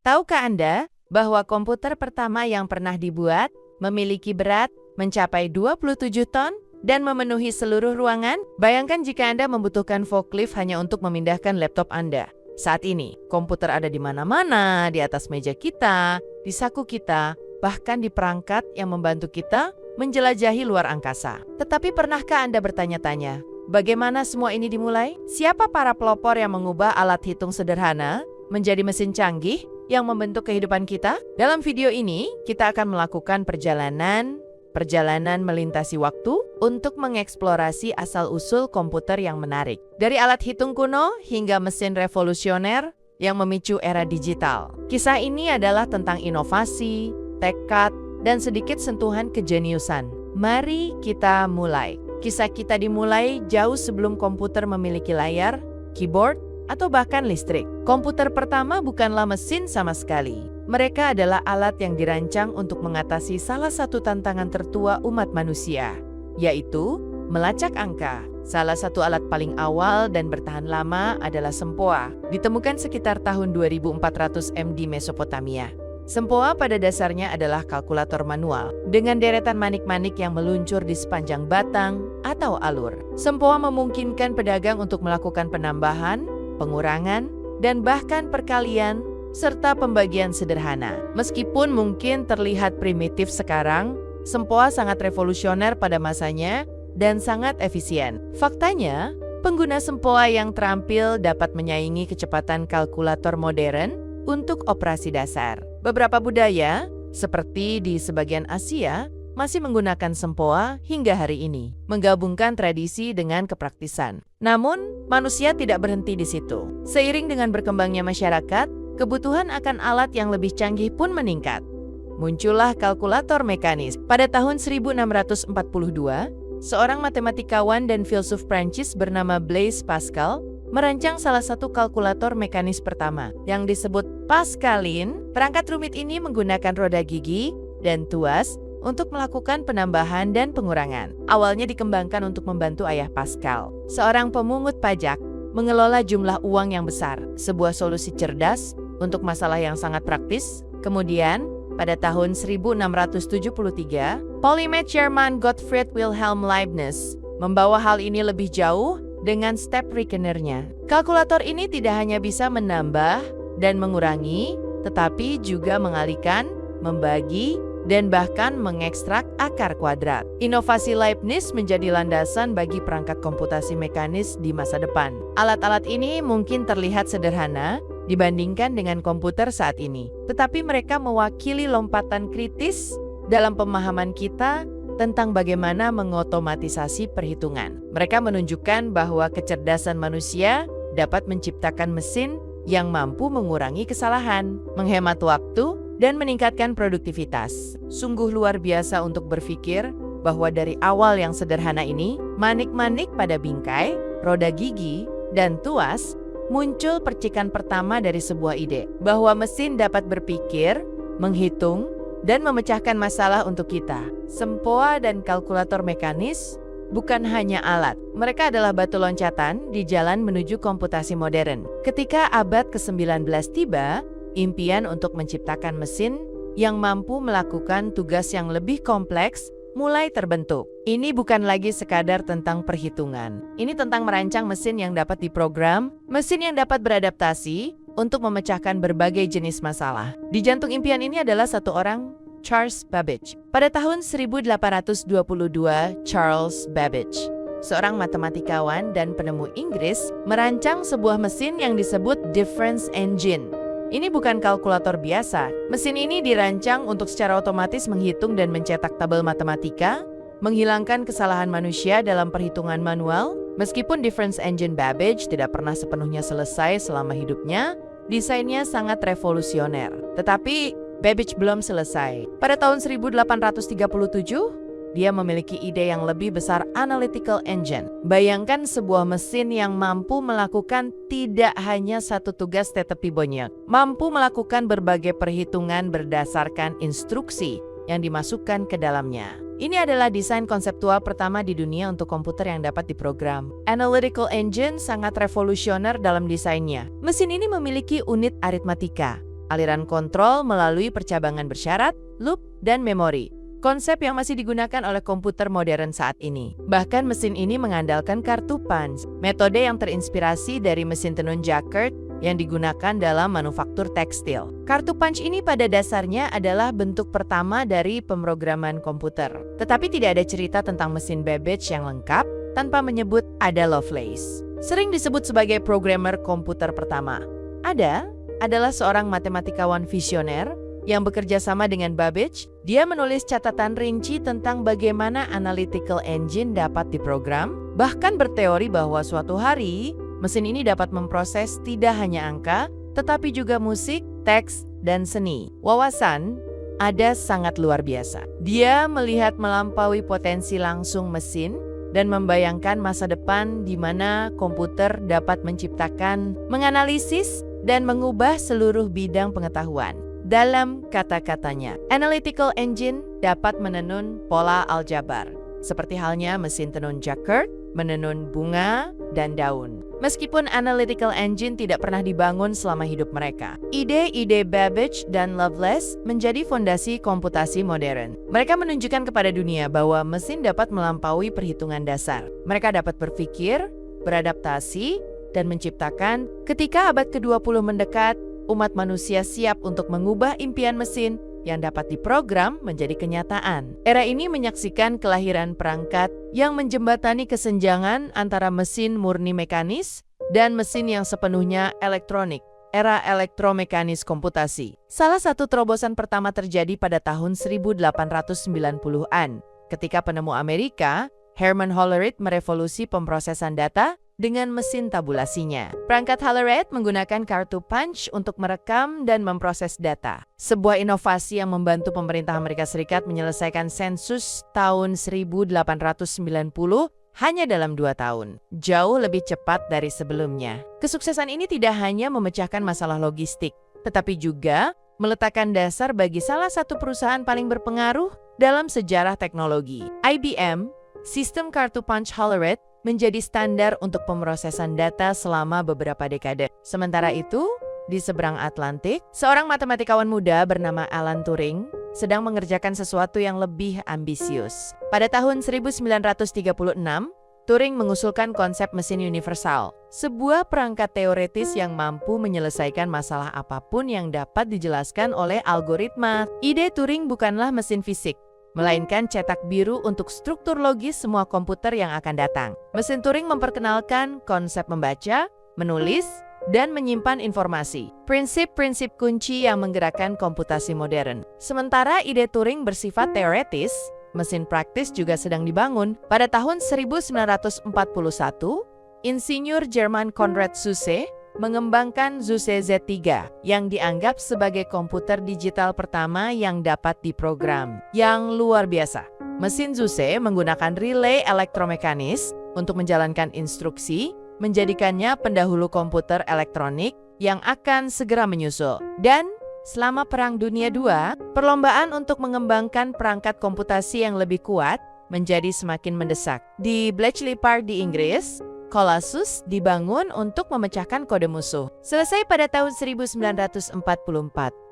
Tahukah Anda bahwa komputer pertama yang pernah dibuat memiliki berat mencapai 27 ton dan memenuhi seluruh ruangan? Bayangkan jika Anda membutuhkan forklift hanya untuk memindahkan laptop Anda. Saat ini, komputer ada di mana-mana, di atas meja kita, di saku kita, bahkan di perangkat yang membantu kita menjelajahi luar angkasa. Tetapi pernahkah Anda bertanya-tanya, bagaimana semua ini dimulai? Siapa para pelopor yang mengubah alat hitung sederhana menjadi mesin canggih yang membentuk kehidupan kita? Dalam video ini, kita akan melakukan perjalanan melintasi waktu untuk mengeksplorasi asal-usul komputer yang menarik. Dari alat hitung kuno hingga mesin revolusioner yang memicu era digital. Kisah ini adalah tentang inovasi, tekad, dan sedikit sentuhan kejeniusan. Mari kita mulai. Kisah kita dimulai jauh sebelum komputer memiliki layar, keyboard, atau bahkan listrik. Komputer pertama bukanlah mesin sama sekali. Mereka adalah alat yang dirancang untuk mengatasi salah satu tantangan tertua umat manusia, yaitu melacak angka. Salah satu alat paling awal dan bertahan lama adalah sempoa, ditemukan sekitar tahun 2400 M di Mesopotamia. Sempoa pada dasarnya adalah kalkulator manual, dengan deretan manik-manik yang meluncur di sepanjang batang atau alur. Sempoa memungkinkan pedagang untuk melakukan penambahan, pengurangan, dan bahkan perkalian, serta pembagian sederhana. Meskipun mungkin terlihat primitif sekarang, sempoa sangat revolusioner pada masanya dan sangat efisien. Faktanya, pengguna sempoa yang terampil dapat menyaingi kecepatan kalkulator modern untuk operasi dasar. Beberapa budaya, seperti di sebagian Asia, masih menggunakan sempoa hingga hari ini, menggabungkan tradisi dengan kepraktisan. Namun, manusia tidak berhenti di situ. Seiring dengan berkembangnya masyarakat, kebutuhan akan alat yang lebih canggih pun meningkat. Muncullah kalkulator mekanis. Pada tahun 1642, seorang matematikawan dan filsuf Prancis bernama Blaise Pascal merancang salah satu kalkulator mekanis pertama, yang disebut Pascaline. Perangkat rumit ini menggunakan roda gigi dan tuas untuk melakukan penambahan dan pengurangan. Awalnya dikembangkan untuk membantu ayah Pascal, seorang pemungut pajak, mengelola jumlah uang yang besar, sebuah solusi cerdas untuk masalah yang sangat praktis. Kemudian, pada tahun 1673, polymath Jerman Gottfried Wilhelm Leibniz membawa hal ini lebih jauh dengan step reckoner-nya. Kalkulator ini tidak hanya bisa menambah dan mengurangi, tetapi juga mengalihkan, membagi, dan bahkan mengekstrak akar kuadrat. Inovasi Leibniz menjadi landasan bagi perangkat komputasi mekanis di masa depan. Alat-alat ini mungkin terlihat sederhana dibandingkan dengan komputer saat ini, tetapi mereka mewakili lompatan kritis dalam pemahaman kita tentang bagaimana mengotomatisasi perhitungan. Mereka menunjukkan bahwa kecerdasan manusia dapat menciptakan mesin yang mampu mengurangi kesalahan, menghemat waktu, dan meningkatkan produktivitas. Sungguh luar biasa untuk berpikir bahwa dari awal yang sederhana ini, manik-manik pada bingkai, roda gigi, dan tuas, muncul percikan pertama dari sebuah ide, bahwa mesin dapat berpikir, menghitung, dan memecahkan masalah untuk kita. Sempoa dan kalkulator mekanis bukan hanya alat, mereka adalah batu loncatan di jalan menuju komputasi modern. Ketika abad ke-19 tiba, impian untuk menciptakan mesin yang mampu melakukan tugas yang lebih kompleks mulai terbentuk. Ini bukan lagi sekadar tentang perhitungan. Ini tentang merancang mesin yang dapat diprogram, mesin yang dapat beradaptasi untuk memecahkan berbagai jenis masalah. Di jantung impian ini adalah satu orang, Charles Babbage. Pada tahun 1822, Charles Babbage, seorang matematikawan dan penemu Inggris, merancang sebuah mesin yang disebut difference engine. Ini bukan kalkulator biasa. Mesin ini dirancang untuk secara otomatis menghitung dan mencetak tabel matematika, menghilangkan kesalahan manusia dalam perhitungan manual. Meskipun difference engine Babbage tidak pernah sepenuhnya selesai selama hidupnya, desainnya sangat revolusioner. Tetapi Babbage belum selesai. Pada tahun 1837, dia memiliki ide yang lebih besar, analytical engine. Bayangkan sebuah mesin yang mampu melakukan tidak hanya satu tugas tetapi banyak. Mampu melakukan berbagai perhitungan berdasarkan instruksi yang dimasukkan ke dalamnya. Ini adalah desain konseptual pertama di dunia untuk komputer yang dapat diprogram. Analytical engine sangat revolusioner dalam desainnya. Mesin ini memiliki unit aritmatika, aliran kontrol melalui percabangan bersyarat, loop, dan memori. Konsep yang masih digunakan oleh komputer modern saat ini. Bahkan mesin ini mengandalkan kartu punch, metode yang terinspirasi dari mesin tenun Jacquard yang digunakan dalam manufaktur tekstil. Kartu punch ini pada dasarnya adalah bentuk pertama dari pemrograman komputer. Tetapi tidak ada cerita tentang mesin Babbage yang lengkap tanpa menyebut Ada Lovelace. Sering disebut sebagai programmer komputer pertama. Ada adalah seorang matematikawan visioner yang bekerja sama dengan Babbage. Dia menulis catatan rinci tentang bagaimana analytical engine dapat diprogram, bahkan berteori bahwa suatu hari mesin ini dapat memproses tidak hanya angka, tetapi juga musik, teks, dan seni. Wawasan Ada sangat luar biasa. Dia melihat melampaui potensi langsung mesin dan membayangkan masa depan di mana komputer dapat menciptakan, menganalisis, dan mengubah seluruh bidang pengetahuan. Dalam kata-katanya, analytical engine dapat menenun pola aljabar, seperti halnya mesin tenun Jacquard menenun bunga dan daun. Meskipun analytical engine tidak pernah dibangun selama hidup mereka, ide-ide Babbage dan Lovelace menjadi fondasi komputasi modern. Mereka menunjukkan kepada dunia bahwa mesin dapat melampaui perhitungan dasar. Mereka dapat berpikir, beradaptasi, dan menciptakan. Ketika abad ke-20 mendekat, umat manusia siap untuk mengubah impian mesin yang dapat diprogram menjadi kenyataan. Era ini menyaksikan kelahiran perangkat yang menjembatani kesenjangan antara mesin murni mekanis dan mesin yang sepenuhnya elektronik. Era elektromekanis komputasi. Salah satu terobosan pertama terjadi pada tahun 1890-an, ketika penemu Amerika, Herman Hollerith, merevolusi pemrosesan data dengan mesin tabulasinya. Perangkat Hollerith menggunakan kartu punch untuk merekam dan memproses data. Sebuah inovasi yang membantu pemerintah Amerika Serikat menyelesaikan sensus tahun 1890 hanya dalam 2 tahun. Jauh lebih cepat dari sebelumnya. Kesuksesan ini tidak hanya memecahkan masalah logistik, tetapi juga meletakkan dasar bagi salah satu perusahaan paling berpengaruh dalam sejarah teknologi. IBM, sistem kartu punch Hollerith, menjadi standar untuk pemrosesan data selama beberapa dekade. Sementara itu, di seberang Atlantik, seorang matematikawan muda bernama Alan Turing sedang mengerjakan sesuatu yang lebih ambisius. Pada tahun 1936, Turing mengusulkan konsep mesin universal, sebuah perangkat teoretis yang mampu menyelesaikan masalah apapun yang dapat dijelaskan oleh algoritma. Ide Turing bukanlah mesin fisik, melainkan cetak biru untuk struktur logis semua komputer yang akan datang. Mesin Turing memperkenalkan konsep membaca, menulis, dan menyimpan informasi. Prinsip-prinsip kunci yang menggerakkan komputasi modern. Sementara ide Turing bersifat teoretis, mesin praktis juga sedang dibangun. Pada tahun 1941, insinyur Jerman Konrad Zuse mengembangkan Zuse Z3 yang dianggap sebagai komputer digital pertama yang dapat diprogram. Yang luar biasa. Mesin Zuse menggunakan relay elektromekanis untuk menjalankan instruksi, menjadikannya pendahulu komputer elektronik yang akan segera menyusul. Dan selama Perang Dunia II, perlombaan untuk mengembangkan perangkat komputasi yang lebih kuat menjadi semakin mendesak. Di Bletchley Park di Inggris, Colossus dibangun untuk memecahkan kode musuh. Selesai pada tahun 1944,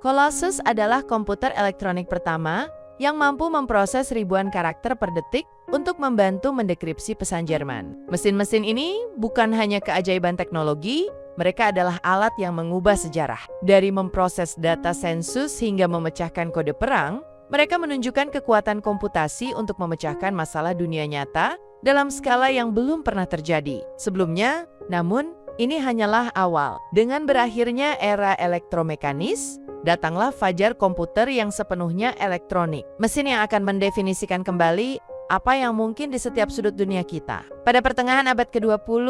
Colossus adalah komputer elektronik pertama yang mampu memproses ribuan karakter per detik untuk membantu mendekripsi pesan Jerman. Mesin-mesin ini bukan hanya keajaiban teknologi, mereka adalah alat yang mengubah sejarah. Dari memproses data sensus hingga memecahkan kode perang, mereka menunjukkan kekuatan komputasi untuk memecahkan masalah dunia nyata dalam skala yang belum pernah terjadi sebelumnya. Namun, ini hanyalah awal. Dengan berakhirnya era elektromekanis, datanglah fajar komputer yang sepenuhnya elektronik. Mesin yang akan mendefinisikan kembali apa yang mungkin di setiap sudut dunia kita. Pada pertengahan abad ke-20,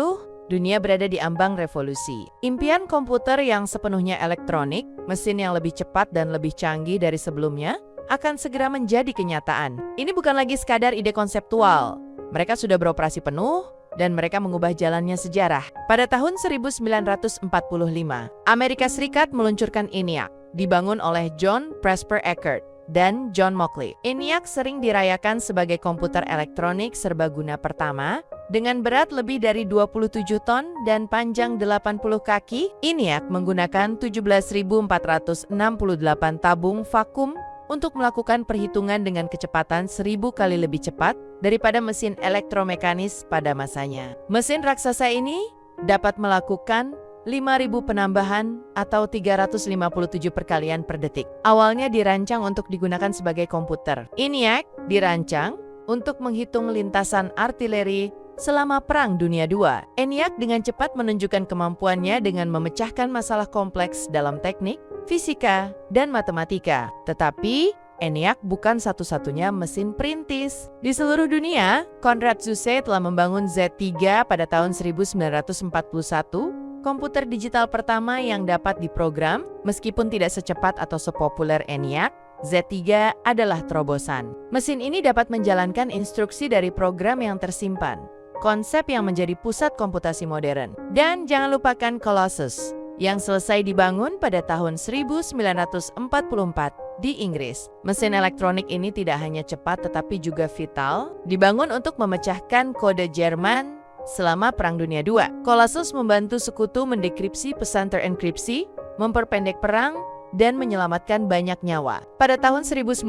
dunia berada di ambang revolusi. Impian komputer yang sepenuhnya elektronik, mesin yang lebih cepat dan lebih canggih dari sebelumnya, akan segera menjadi kenyataan. Ini bukan lagi sekadar ide konseptual. Mereka sudah beroperasi penuh, dan mereka mengubah jalannya sejarah. Pada tahun 1945, Amerika Serikat meluncurkan ENIAC, dibangun oleh John Presper Eckert. dan John Mauchly. ENIAC sering dirayakan sebagai komputer elektronik serbaguna pertama dengan berat lebih dari 27 ton dan panjang 80 kaki. ENIAC menggunakan 17.468 tabung vakum untuk melakukan perhitungan dengan kecepatan 1000 kali lebih cepat daripada mesin elektromekanis pada masanya. Mesin raksasa ini dapat melakukan 5.000 penambahan atau 357 perkalian per detik. Awalnya dirancang untuk digunakan sebagai komputer. ENIAC dirancang untuk menghitung lintasan artileri selama Perang Dunia II. ENIAC dengan cepat menunjukkan kemampuannya dengan memecahkan masalah kompleks dalam teknik, fisika, dan matematika. Tetapi, ENIAC bukan satu-satunya mesin perintis. Di seluruh dunia, Konrad Zuse telah membangun Z3 pada tahun 1941, komputer digital pertama yang dapat diprogram, meskipun tidak secepat atau sepopuler ENIAC. Z3 adalah terobosan. Mesin ini dapat menjalankan instruksi dari program yang tersimpan, konsep yang menjadi pusat komputasi modern. Dan jangan lupakan Colossus, yang selesai dibangun pada tahun 1944 di Inggris. Mesin elektronik ini tidak hanya cepat tetapi juga vital, dibangun untuk memecahkan kode Jerman selama Perang Dunia II. Colossus membantu sekutu mendekripsi pesan terenkripsi, memperpendek perang, dan menyelamatkan banyak nyawa. Pada tahun 1951,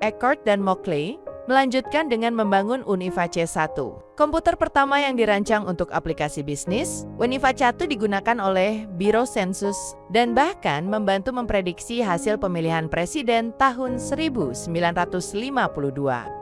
Eckert dan Mauchly melanjutkan dengan membangun Univa C1, komputer pertama yang dirancang untuk aplikasi bisnis. Univa C1 digunakan oleh Biro Sensus dan bahkan membantu memprediksi hasil pemilihan presiden tahun 1952,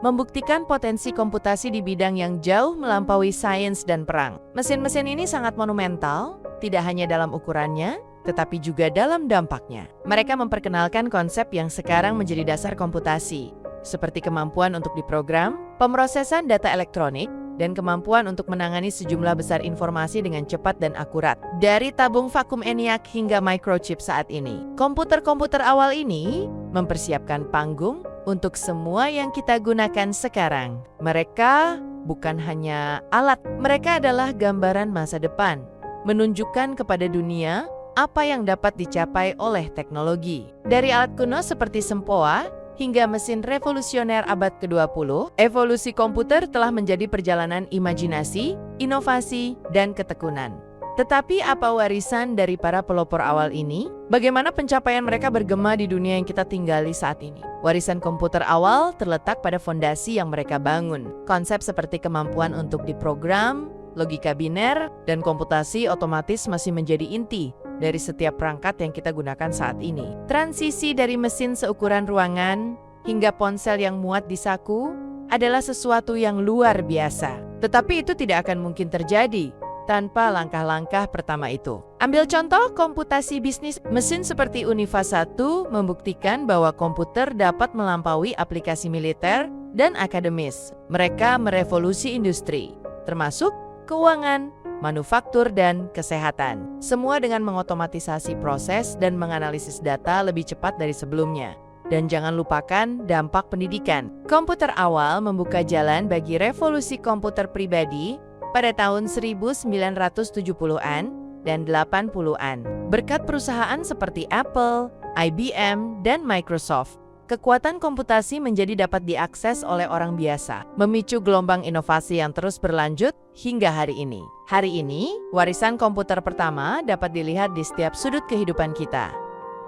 membuktikan potensi komputasi di bidang yang jauh melampaui sains dan perang. Mesin-mesin ini sangat monumental, tidak hanya dalam ukurannya, tetapi juga dalam dampaknya. Mereka memperkenalkan konsep yang sekarang menjadi dasar komputasi, seperti kemampuan untuk diprogram, pemrosesan data elektronik, dan kemampuan untuk menangani sejumlah besar informasi dengan cepat dan akurat. Dari tabung vakum ENIAC hingga microchip saat ini, komputer-komputer awal ini mempersiapkan panggung untuk semua yang kita gunakan sekarang. Mereka bukan hanya alat, mereka adalah gambaran masa depan, menunjukkan kepada dunia apa yang dapat dicapai oleh teknologi. Dari alat kuno seperti sempoa, hingga mesin revolusioner abad ke-20, evolusi komputer telah menjadi perjalanan imajinasi, inovasi, dan ketekunan. Tetapi apa warisan dari para pelopor awal ini? Bagaimana pencapaian mereka bergema di dunia yang kita tinggali saat ini? Warisan komputer awal terletak pada fondasi yang mereka bangun. Konsep seperti kemampuan untuk diprogram, logika biner, dan komputasi otomatis masih menjadi inti dari setiap perangkat yang kita gunakan saat ini. Transisi dari mesin seukuran ruangan hingga ponsel yang muat di saku adalah sesuatu yang luar biasa. Tetapi itu tidak akan mungkin terjadi tanpa langkah-langkah pertama itu. Ambil contoh komputasi bisnis. Mesin seperti Univa 1 membuktikan bahwa komputer dapat melampaui aplikasi militer dan akademis. Mereka merevolusi industri, termasuk keuangan, manufaktur, dan kesehatan. Semua dengan mengotomatisasi proses dan menganalisis data lebih cepat dari sebelumnya. Dan jangan lupakan dampak pendidikan. Komputer awal membuka jalan bagi revolusi komputer pribadi pada tahun 1970-an dan 80-an. Berkat perusahaan seperti Apple, IBM, dan Microsoft, kekuatan komputasi menjadi dapat diakses oleh orang biasa, memicu gelombang inovasi yang terus berlanjut hingga hari ini. Hari ini, warisan komputer pertama dapat dilihat di setiap sudut kehidupan kita.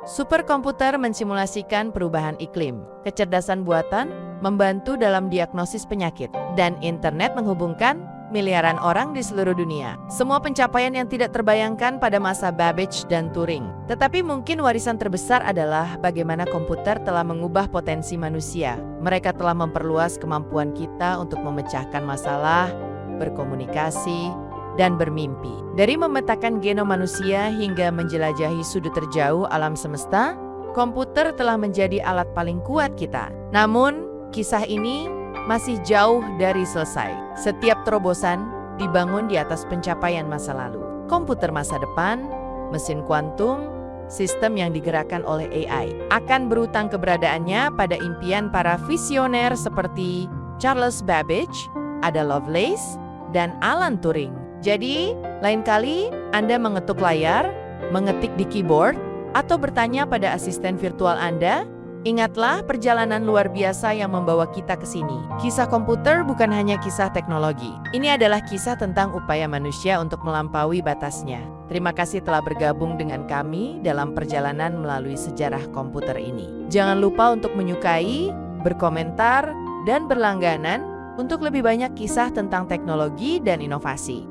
Superkomputer mensimulasikan perubahan iklim, kecerdasan buatan membantu dalam diagnosis penyakit, dan internet menghubungkan miliaran orang di seluruh dunia. Semua pencapaian yang tidak terbayangkan pada masa Babbage dan Turing. Tetapi mungkin warisan terbesar adalah bagaimana komputer telah mengubah potensi manusia. Mereka telah memperluas kemampuan kita untuk memecahkan masalah, berkomunikasi, dan bermimpi. Dari memetakan genom manusia hingga menjelajahi sudut terjauh alam semesta, komputer telah menjadi alat paling kuat kita. Namun, kisah ini masih jauh dari selesai. Setiap terobosan dibangun di atas pencapaian masa lalu. Komputer masa depan, mesin kuantum, sistem yang digerakkan oleh AI akan berutang keberadaannya pada impian para visioner seperti Charles Babbage, Ada Lovelace, dan Alan Turing. Jadi, lain kali Anda mengetuk layar, mengetik di keyboard, atau bertanya pada asisten virtual Anda, Ingatlah perjalanan luar biasa yang membawa kita ke sini. Kisah komputer bukan hanya kisah teknologi. Ini adalah kisah tentang upaya manusia untuk melampaui batasnya. Terima kasih telah bergabung dengan kami dalam perjalanan melalui sejarah komputer ini. Jangan lupa untuk menyukai, berkomentar, dan berlangganan untuk lebih banyak kisah tentang teknologi dan inovasi.